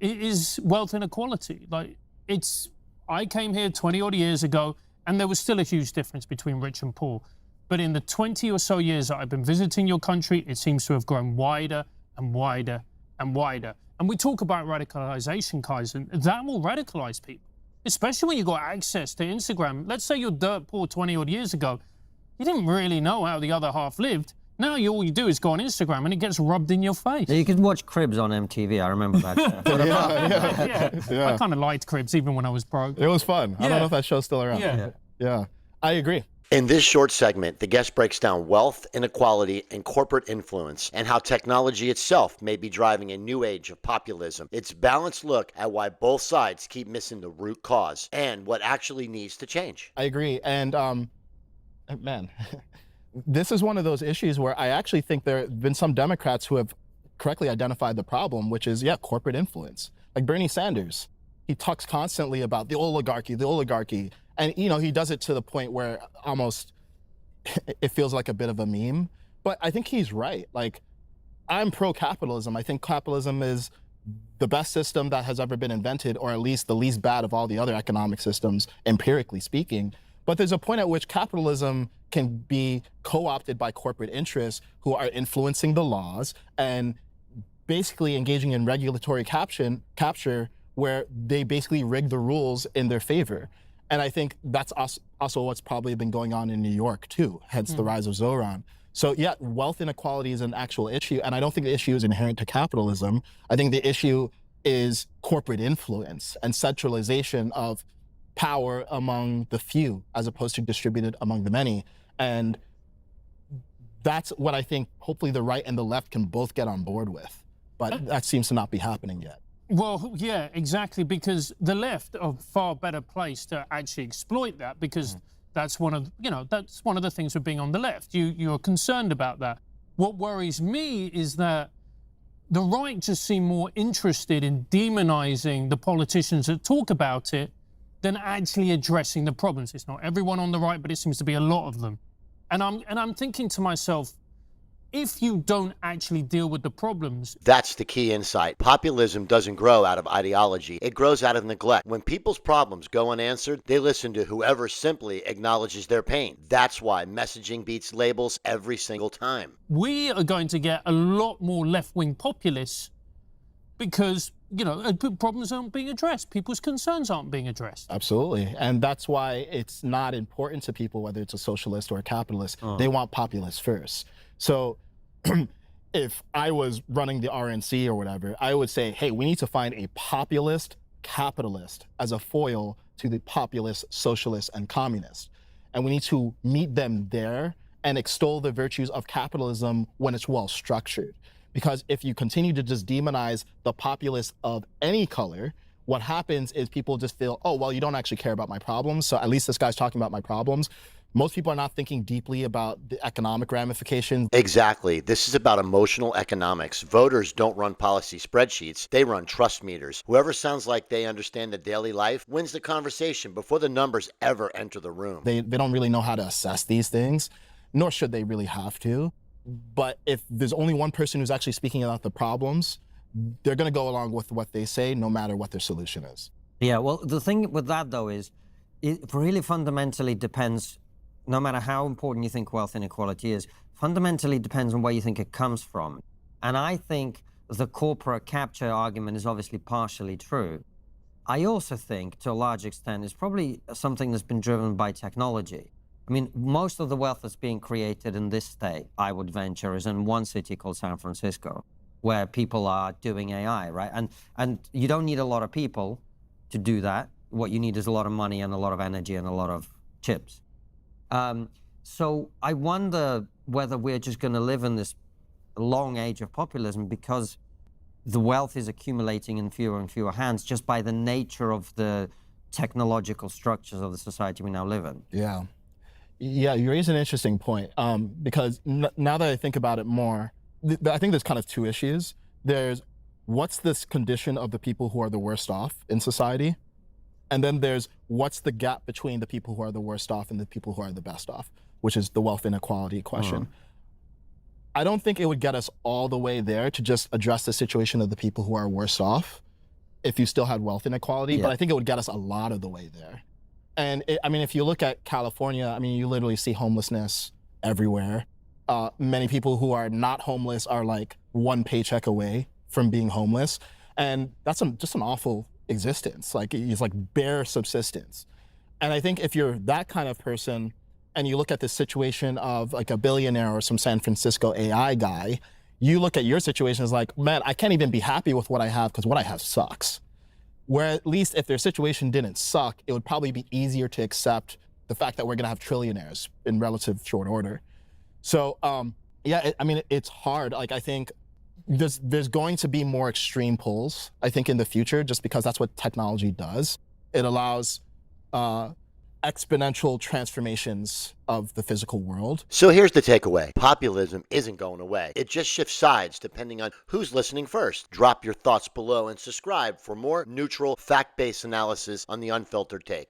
is wealth inequality. I came here 20 odd years ago, and there was still a huge difference between rich and poor. But in the 20 or so years that I've been visiting your country, it seems to have grown wider and wider and wider. And we talk about radicalization, Kaizen, that will radicalize people, especially when you got access to Instagram. Let's say you're dirt poor 20 odd years ago. You didn't really know how the other half lived. Now all you do is go on Instagram and it gets rubbed in your face. You could watch Cribs on MTV, I remember that show. Yeah. I kind of liked Cribs even when I was broke. It was fun. I don't know if that show's still around. Yeah. I agree. In this short segment, the guest breaks down wealth, inequality, and corporate influence, and how technology itself may be driving a new age of populism. It's a balanced look at why both sides keep missing the root cause and what actually needs to change. I agree. And man, this is one of those issues where I actually think there have been some Democrats who have correctly identified the problem, which is, corporate influence. Like Bernie Sanders, he talks constantly about the oligarchy. And, he does it to the point where almost it feels like a bit of a meme. But I think he's right. Like, I'm pro-capitalism. I think capitalism is the best system that has ever been invented, or at least the least bad of all the other economic systems, empirically speaking. But there's a point at which capitalism can be co-opted by corporate interests who are influencing the laws and basically engaging in regulatory capture where they basically rig the rules in their favor. And I think that's also what's probably been going on in New York too, hence the rise of Zoran. So wealth inequality is an actual issue, and I don't think the issue is inherent to capitalism. I think the issue is corporate influence and centralization of power among the few as opposed to distributed among the many. And that's what I think hopefully the right and the left can both get on board with. But that seems to not be happening yet. Well, yeah, exactly, because the left are far better placed to actually exploit that, because that's one of the things with being on the left. You're concerned about that. What worries me is that the right just seem more interested in demonizing the politicians that talk about it than actually addressing the problems. It's not everyone on the right, but it seems to be a lot of them. And I'm thinking to myself, if you don't actually deal with the problems. That's the key insight. Populism doesn't grow out of ideology. It grows out of neglect. When people's problems go unanswered, they listen to whoever simply acknowledges their pain. That's why messaging beats labels every single time. We are going to get a lot more left-wing populists because, problems aren't being addressed. People's concerns aren't being addressed. Absolutely. And that's why it's not important to people, whether it's a socialist or a capitalist. They want populists first. So if I was running the RNC or whatever, I would say, hey, we need to find a populist capitalist as a foil to the populist socialist and communist. And we need to meet them there and extol the virtues of capitalism when it's well structured. Because if you continue to just demonize the populace of any color, what happens is people just feel, oh, well, you don't actually care about my problems, so at least this guy's talking about my problems. Most people are not thinking deeply about the economic ramifications. Exactly. This is about emotional economics. Voters don't run policy spreadsheets. They run trust meters. Whoever sounds like they understand the daily life wins the conversation before the numbers ever enter the room. They don't really know how to assess these things, nor should they really have to. But if there's only one person who's actually speaking about the problems, they're going to go along with what they say, no matter what their solution is. Yeah, well, the thing with that, though, is it really fundamentally depends, no matter how important you think wealth inequality is, fundamentally depends on where you think it comes from. And I think the corporate capture argument is obviously partially true. I also think, to a large extent, it's probably something that's been driven by technology. I mean, most of the wealth that's being created in this state, I would venture, is in one city called San Francisco, where people are doing AI, right? And you don't need a lot of people to do that. What you need is a lot of money and a lot of energy and a lot of chips. So I wonder whether we're just going to live in this long age of populism because the wealth is accumulating in fewer and fewer hands just by the nature of the technological structures of the society we now live in. Yeah, you raise an interesting point because now that I think about it more, I think there's kind of two issues. There's what's this condition of the people who are the worst off in society? And then there's what's the gap between the people who are the worst off and the people who are the best off, which is the wealth inequality question. I don't think it would get us all the way there to just address the situation of the people who are worse off. if you still had wealth inequality, Yeah. but I think it would get us a lot of the way there. And I mean, if you look at California, I mean, you literally see homelessness everywhere. Many people who are not homeless are like one paycheck away from being homeless. And that's just an awful existence. Like, it's like bare subsistence. And I think if you're that kind of person and you look at the situation of like a billionaire or some San Francisco AI guy, you look at your situation as like, man, I can't even be happy with what I have because what I have sucks. Where at least if their situation didn't suck, it would probably be easier to accept the fact that we're gonna have trillionaires in relative short order. So yeah, I mean, it's hard. Like, I think there's going to be more extreme pulls, I think, in the future, just because that's what technology does. It allows exponential transformations of the physical world. So here's the takeaway. Populism isn't going away. It just shifts sides depending on who's listening first. Drop your thoughts below and subscribe for more neutral, fact-based analysis on the Unfiltered Take.